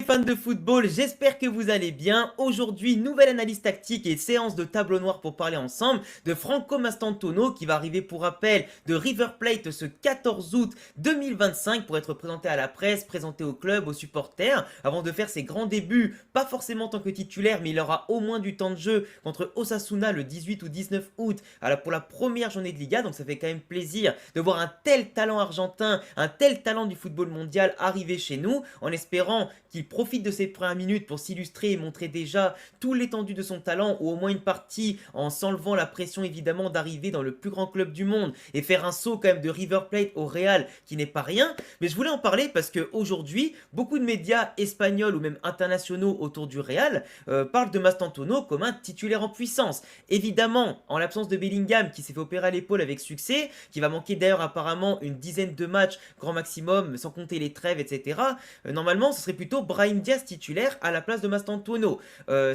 Fans de football, j'espère que vous allez bien. Aujourd'hui, nouvelle analyse tactique et séance de tableau noir pour parler ensemble de Franco Mastantuono qui va arriver pour rappel de River Plate ce 14 août 2025 pour être présenté à la presse, présenté au club, aux supporters, avant de faire ses grands débuts, pas forcément en tant que titulaire, mais il aura au moins du temps de jeu contre Osasuna le 18 ou 19 août pour la première journée de Liga, donc ça fait quand même plaisir de voir un tel talent argentin, un tel talent du football mondial arriver chez nous, en espérant qu'il profite de ses premières minutes pour s'illustrer et montrer déjà tout l'étendue de son talent, ou au moins une partie, en s'enlevant la pression évidemment d'arriver dans le plus grand club du monde et faire un saut quand même de River Plate au Real qui n'est pas rien. Mais je voulais en parler parce qu'aujourd'hui, beaucoup de médias espagnols ou même internationaux autour du Real parlent de Mastantuono comme un titulaire en puissance. Évidemment, en l'absence de Bellingham qui s'est fait opérer à l'épaule avec succès, qui va manquer d'ailleurs apparemment une dizaine de matchs grand maximum, sans compter les trêves, etc. Normalement, ce serait plutôt Brahim Diaz titulaire à la place de Mastantuono.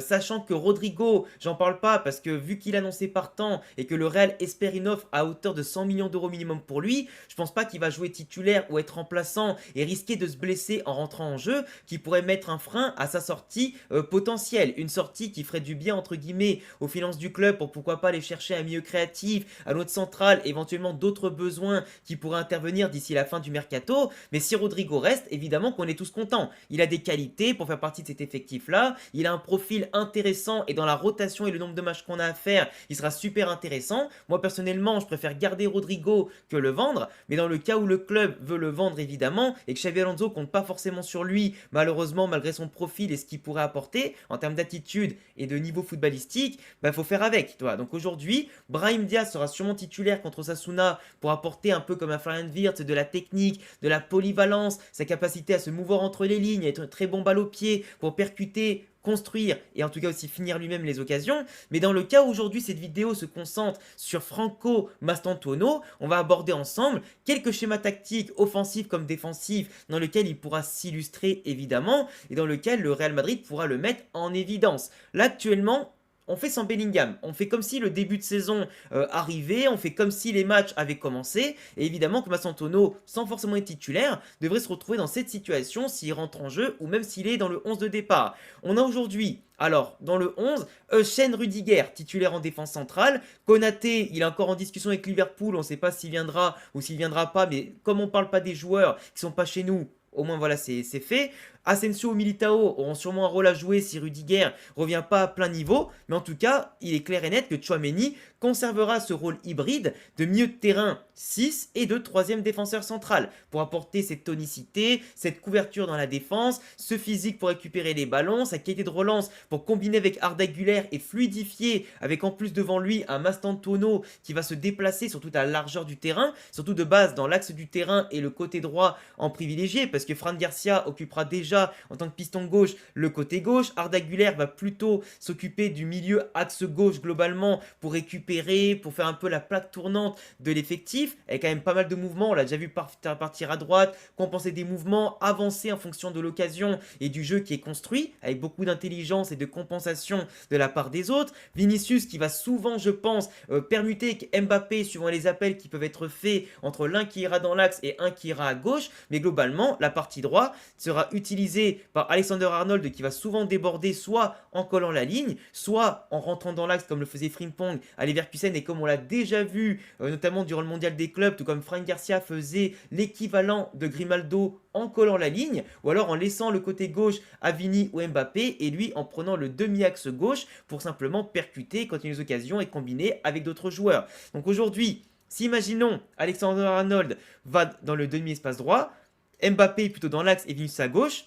Sachant que Rodrigo, j'en parle pas parce que vu qu'il annonçait partant et que le Real espère une offre à hauteur de 100 millions d'euros minimum pour lui, je pense pas qu'il va jouer titulaire ou être remplaçant et risquer de se blesser en rentrant en jeu, qui pourrait mettre un frein à sa sortie potentielle. Une sortie qui ferait du bien entre guillemets aux finances du club pour pourquoi pas aller chercher un milieu créatif, un autre central, éventuellement d'autres besoins qui pourraient intervenir d'ici la fin du mercato. Mais si Rodrigo reste, évidemment qu'on est tous contents. Il a des qualités pour faire partie de cet effectif-là, il a un profil intéressant et dans la rotation et le nombre de matchs qu'on a à faire, il sera super intéressant. Moi personnellement, je préfère garder Rodrigo que le vendre, mais dans le cas où le club veut le vendre évidemment et que Xabi Alonso compte pas forcément sur lui, malheureusement malgré son profil et ce qu'il pourrait apporter en termes d'attitude et de niveau footballistique, faut faire avec. Donc aujourd'hui, Brahim Diaz sera sûrement titulaire contre Osasuna pour apporter un peu comme un Florian Wirtz de la technique, de la polyvalence, sa capacité à se mouvoir entre les lignes, à être un très bon balle au pied pour percuter, construire et en tout cas aussi finir lui-même les occasions. Mais dans le cas où aujourd'hui cette vidéo se concentre sur Franco Mastantuono, on va aborder ensemble quelques schémas tactiques offensifs comme défensifs dans lesquels il pourra s'illustrer évidemment et dans lequel le Real Madrid pourra le mettre en évidence. Là actuellement, on fait sans Bellingham, on fait comme si le début de saison arrivait, on fait comme si les matchs avaient commencé, et évidemment que Mastantuono, sans forcément être titulaire, devrait se retrouver dans cette situation s'il rentre en jeu ou même s'il est dans le 11 de départ. On a aujourd'hui, alors, dans le 11, Shane Rudiger, titulaire en défense centrale. Konaté, il est encore en discussion avec Liverpool, on ne sait pas s'il viendra ou s'il viendra pas, mais comme on ne parle pas des joueurs qui sont pas chez nous, au moins voilà, c'est fait. Asensio ou Militao auront sûrement un rôle à jouer si Rudiger revient pas à plein niveau, mais en tout cas, il est clair et net que Tchouaméni conservera ce rôle hybride de milieu de terrain 6 et de troisième défenseur central pour apporter cette tonicité, cette couverture dans la défense, ce physique pour récupérer les ballons, sa qualité de relance pour combiner avec Arda Güler et fluidifier avec en plus devant lui un Mastantuono qui va se déplacer sur toute la largeur du terrain, surtout de base dans l'axe du terrain et le côté droit en privilégié parce que Fran Garcia occupera déjà en tant que piston gauche le côté gauche. Arda Güler va plutôt s'occuper du milieu axe gauche globalement pour récupérer, pour faire un peu la plaque tournante de l'effectif, avec quand même pas mal de mouvements. On l'a déjà vu partir à droite, compenser des mouvements, avancer en fonction de l'occasion et du jeu qui est construit, avec beaucoup d'intelligence et de compensation de la part des autres. Vinicius qui va souvent, je pense, permuter avec Mbappé suivant les appels qui peuvent être faits entre l'un qui ira dans l'axe et un qui ira à gauche, mais globalement la partie droite sera utilisée par Alexander Arnold qui va souvent déborder soit en collant la ligne, soit en rentrant dans l'axe comme le faisait Frimpong à Leverkusen et comme on l'a déjà vu notamment durant le mondial des clubs, tout comme Fran Garcia faisait l'équivalent de Grimaldo en collant la ligne, ou alors en laissant le côté gauche à Vini ou Mbappé et lui en prenant le demi-axe gauche pour simplement percuter quand il y a une occasion et combiner avec d'autres joueurs. Donc aujourd'hui, si imaginons Alexander Arnold va dans le demi-espace droit, Mbappé plutôt dans l'axe et Vinicius à gauche,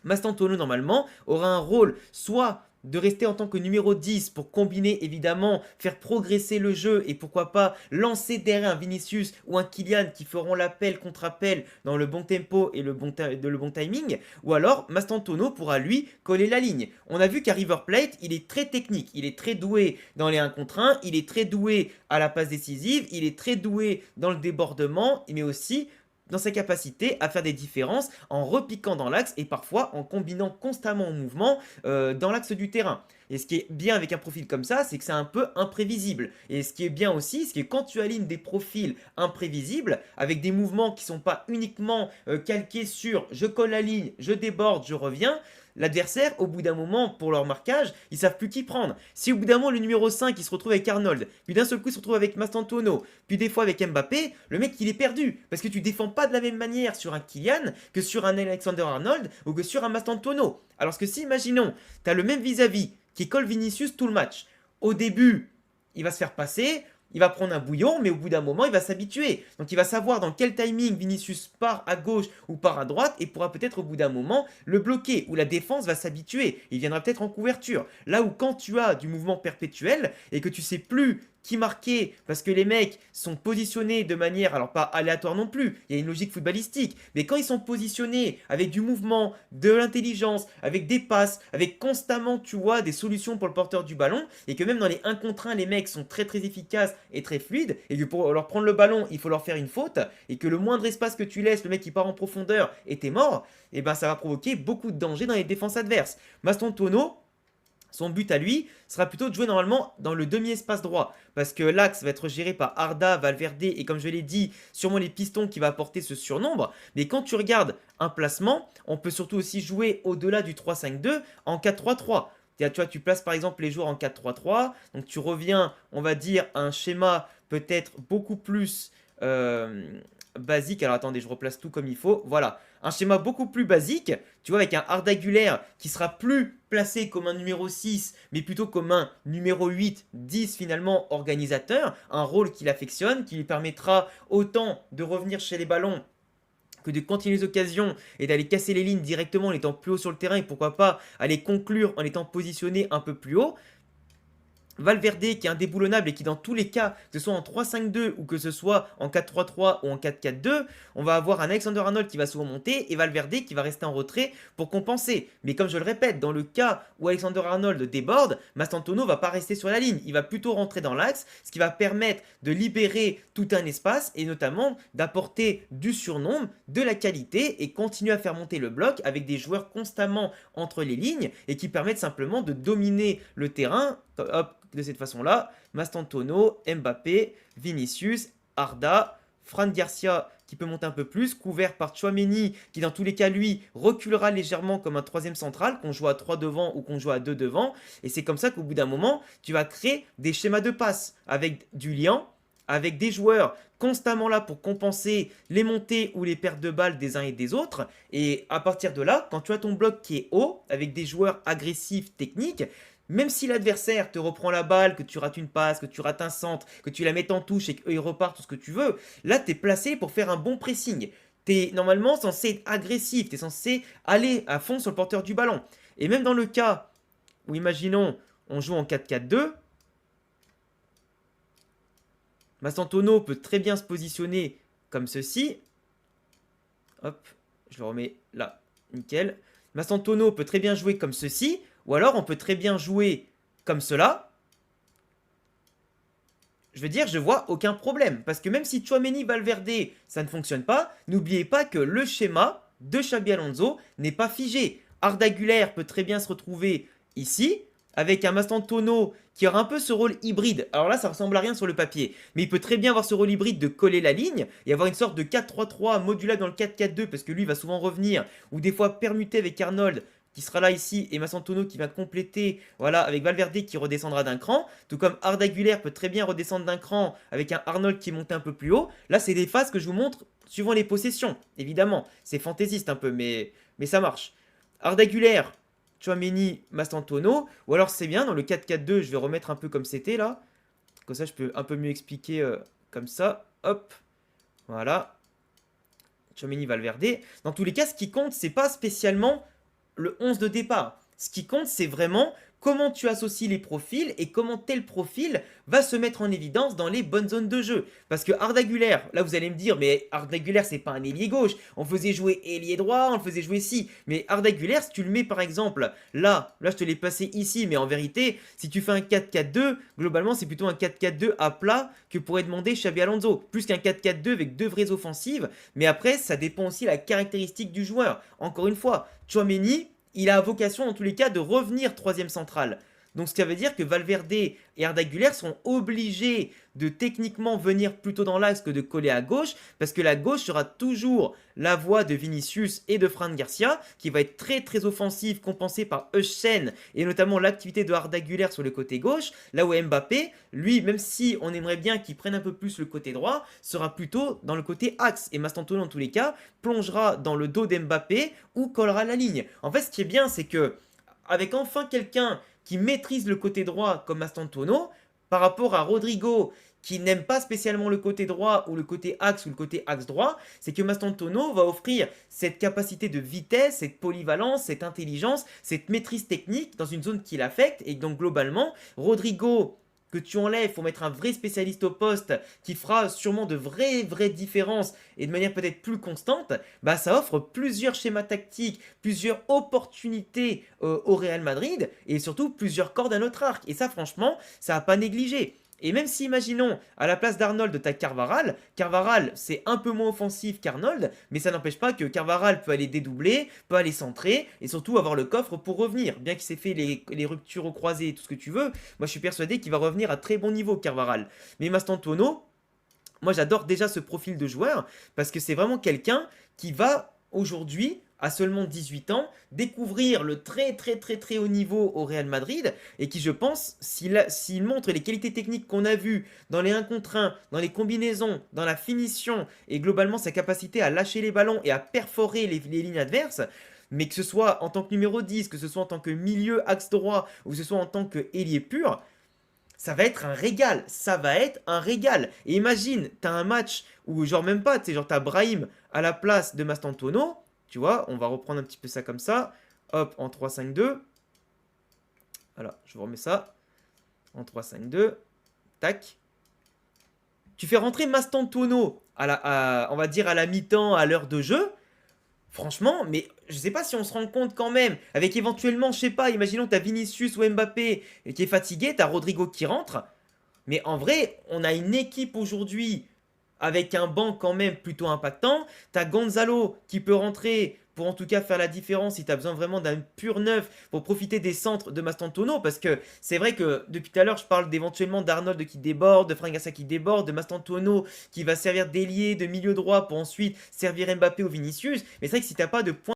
Mastantuono normalement aura un rôle soit de rester en tant que numéro 10 pour combiner évidemment, faire progresser le jeu et pourquoi pas lancer derrière un Vinicius ou un Kylian qui feront l'appel contre appel dans le bon tempo et le bon timing, ou alors Mastantuono pourra lui coller la ligne. On a vu qu'à River Plate, il est très technique, il est très doué dans les 1 contre 1, il est très doué à la passe décisive, il est très doué dans le débordement, mais aussi dans sa capacité à faire des différences en repiquant dans l'axe et parfois en combinant constamment au mouvement dans l'axe du terrain. Et ce qui est bien avec un profil comme ça, c'est que c'est un peu imprévisible. Et ce qui est bien aussi, c'est que quand tu alignes des profils imprévisibles, avec des mouvements qui ne sont pas uniquement calqués sur je colle la ligne, je déborde, je reviens, l'adversaire, au bout d'un moment, pour leur marquage, ils savent plus qui prendre. Si au bout d'un moment, le numéro 5, il se retrouve avec Arnold, puis d'un seul coup, il se retrouve avec Mastantuono, puis des fois avec Mbappé, le mec, il est perdu. Parce que tu défends pas de la même manière sur un Kylian que sur un Alexander Arnold ou que sur un Mastantuono. Alors que si, imaginons, tu as le même vis-à-vis qui colle Vinicius tout le match. Au début, il va se faire passer, il va prendre un bouillon, mais au bout d'un moment, il va s'habituer. Donc il va savoir dans quel timing Vinicius part à gauche ou part à droite et pourra peut-être au bout d'un moment le bloquer, ou la défense va s'habituer. Il viendra peut-être en couverture. Là où quand tu as du mouvement perpétuel et que tu sais plus qui marquer parce que les mecs sont positionnés de manière, alors pas aléatoire non plus, il y a une logique footballistique, mais quand ils sont positionnés avec du mouvement, de l'intelligence, avec des passes, avec constamment, tu vois, des solutions pour le porteur du ballon, et que même dans les 1 contre 1, les mecs sont très très efficaces et très fluides, et que pour leur prendre le ballon, il faut leur faire une faute, et que le moindre espace que tu laisses, le mec qui part en profondeur et t'es mort, et ben ça va provoquer beaucoup de danger dans les défenses adverses. Mastantuono, son but à lui sera plutôt de jouer normalement dans le demi-espace droit. Parce que l'axe va être géré par Arda, Valverde et comme je l'ai dit, sûrement les pistons qui va apporter ce surnombre. Mais quand tu regardes un placement, on peut surtout aussi jouer au-delà du 3-5-2 en 4-3-3. Tu vois, tu places par exemple les joueurs en 4-3-3. Donc tu reviens, on va dire, à un schéma peut-être beaucoup plus basique. Alors attendez, je replace tout comme il faut. Voilà, un schéma beaucoup plus basique, tu vois, avec un Arda Güler qui sera plus placé comme un numéro 6, mais plutôt comme un numéro 8, 10 finalement organisateur, un rôle qu'il affectionne, qui lui permettra autant de revenir chez les ballons que de continuer les occasions et d'aller casser les lignes directement en étant plus haut sur le terrain et pourquoi pas aller conclure en étant positionné un peu plus haut. Valverde qui est indéboulonnable et qui dans tous les cas, que ce soit en 3-5-2 ou que ce soit en 4-3-3 ou en 4-4-2, on va avoir un Alexander Arnold qui va souvent monter et Valverde qui va rester en retrait pour compenser. Mais comme je le répète, dans le cas où Alexander Arnold déborde, Mastantuono ne va pas rester sur la ligne, il va plutôt rentrer dans l'axe, ce qui va permettre de libérer tout un espace et notamment d'apporter du surnombre, de la qualité et continuer à faire monter le bloc avec des joueurs constamment entre les lignes et qui permettent simplement de dominer le terrain. Hop, de cette façon-là, Mastantuono, Mbappé, Vinicius, Arda, Fran Garcia qui peut monter un peu plus, couvert par Tchouaméni qui dans tous les cas lui reculera légèrement comme un troisième central, qu'on joue à 3 devant ou qu'on joue à 2 devant, et c'est comme ça qu'au bout d'un moment, tu vas créer des schémas de passe avec du lien, avec des joueurs constamment là pour compenser les montées ou les pertes de balles des uns et des autres, et à partir de là, quand tu as ton bloc qui est haut, avec des joueurs agressifs, techniques, même si l'adversaire te reprend la balle, que tu rates une passe, que tu rates un centre, que tu la mets en touche et qu'il repart tout ce que tu veux, là tu es placé pour faire un bon pressing. Tu es normalement censé être agressif, tu es censé aller à fond sur le porteur du ballon. Et même dans le cas où, imaginons, on joue en 4-4-2, Mastantuono peut très bien se positionner comme ceci. Hop, je le remets là, nickel. Mastantuono peut très bien jouer comme ceci. Ou alors, on peut très bien jouer comme cela. Je veux dire, je vois aucun problème. Parce que même si Tchouaméni, Valverde, ça ne fonctionne pas, n'oubliez pas que le schéma de Xabi Alonso n'est pas figé. Arda Güler peut très bien se retrouver ici, avec un Mastantuono qui aura un peu ce rôle hybride. Alors là, ça ressemble à rien sur le papier. Mais il peut très bien avoir ce rôle hybride de coller la ligne et avoir une sorte de 4-3-3 modulable dans le 4-4-2 parce que lui va souvent revenir. Ou des fois permuter avec Arnold qui sera là ici, et Mastantuono qui va compléter, voilà, avec Valverde qui redescendra d'un cran, tout comme Arda Güler peut très bien redescendre d'un cran avec un Arnold qui monte un peu plus haut. Là, c'est des phases que je vous montre suivant les possessions, évidemment. C'est fantaisiste un peu, mais ça marche. Arda Güler, Tchouaméni, Mastantuono, ou alors c'est bien, dans le 4-4-2, je vais remettre un peu comme c'était là, comme ça je peux un peu mieux expliquer comme ça, hop, voilà, Tchouaméni, Valverde. Dans tous les cas, ce qui compte, c'est pas spécialement le 11 de départ. Ce qui compte, c'est vraiment comment tu associes les profils et comment tel profil va se mettre en évidence dans les bonnes zones de jeu. Parce que Arda Güler, là vous allez me dire, mais Arda Güler c'est pas un ailier gauche, on faisait jouer ailier droit, on le faisait jouer ci. Mais Arda Güler, si tu le mets par exemple là je te l'ai passé ici, mais en vérité, si tu fais un 4-4-2, globalement c'est plutôt un 4-4-2 à plat que pourrait demander Xabi Alonso, plus qu'un 4-4-2 avec deux vraies offensives. Mais après, ça dépend aussi de la caractéristique du joueur. Encore une fois, Tchouaméni, il a vocation dans tous les cas de revenir troisième central. Donc ce qui veut dire que Valverde et Arda Güler seront obligés de techniquement venir plutôt dans l'axe que de coller à gauche, parce que la gauche sera toujours la voie de Vinicius et de Fran Garcia, qui va être très très offensive, compensée par Eushen, et notamment l'activité de Arda Güler sur le côté gauche, là où Mbappé, lui, même si on aimerait bien qu'il prenne un peu plus le côté droit, sera plutôt dans le côté axe, et Mastantuono en tous les cas, plongera dans le dos d'Mbappé ou collera la ligne. En fait, ce qui est bien, c'est que avec enfin quelqu'un qui maîtrise le côté droit comme Mastantuono, par rapport à Rodrigo qui n'aime pas spécialement le côté droit ou le côté axe ou le côté axe droit, c'est que Mastantuono va offrir cette capacité de vitesse, cette polyvalence, cette intelligence, cette maîtrise technique dans une zone qui l'affecte. Et donc globalement, Rodrigo que tu enlèves, il faut mettre un vrai spécialiste au poste qui fera sûrement de vraies différences et de manière peut-être plus constante, bah ça offre plusieurs schémas tactiques, plusieurs opportunités au Real Madrid et surtout plusieurs cordes à notre arc. Et ça franchement, ça n'a pas négligé. Et même si, imaginons, à la place d'Arnold, tu as Carvajal, Carvajal, c'est un peu moins offensif qu'Arnold, mais ça n'empêche pas que Carvajal peut aller dédoubler, peut aller centrer, et surtout avoir le coffre pour revenir. Bien qu'il s'est fait les ruptures au croisé et tout ce que tu veux, moi je suis persuadé qu'il va revenir à très bon niveau, Carvajal. Mais Mastantuono, moi j'adore déjà ce profil de joueur, parce que c'est vraiment quelqu'un qui va aujourd'hui à seulement 18 ans, découvrir le très haut niveau au Real Madrid et qui, je pense, s'il montre les qualités techniques qu'on a vues dans les 1 contre 1, dans les combinaisons, dans la finition et globalement sa capacité à lâcher les ballons et à perforer les lignes adverses, mais que ce soit en tant que numéro 10, que ce soit en tant que milieu axe droit ou que ce soit en tant que ailier pur, ça va être un régal, ça va être un régal. Et imagine, t'as un match où genre même pas, tu sais, genre t'as Brahim à la place de Mastantuono. Tu vois, on va reprendre un petit peu ça comme ça. Hop, en 3-5-2. Voilà, je vous remets ça. En 3-5-2. Tac. Tu fais rentrer Mastantuono on va dire à la mi-temps, à l'heure de jeu. Franchement, mais je sais pas si on se rend compte quand même. Avec éventuellement, je sais pas, imaginons t'as Vinicius ou Mbappé qui est fatigué, t'as Rodrigo qui rentre. Mais en vrai, on a une équipe aujourd'hui avec un banc quand même plutôt impactant. T'as Gonzalo qui peut rentrer pour en tout cas faire la différence si tu as besoin vraiment d'un pur neuf pour profiter des centres de Mastantuono. Parce que c'est vrai que depuis tout à l'heure, je parle d'éventuellement d'Arnold qui déborde, de Fran Garcia qui déborde, de Mastantuono qui va servir d'ailier, de milieu droit pour ensuite servir Mbappé ou Vinicius. Mais c'est vrai que si t'as pas de point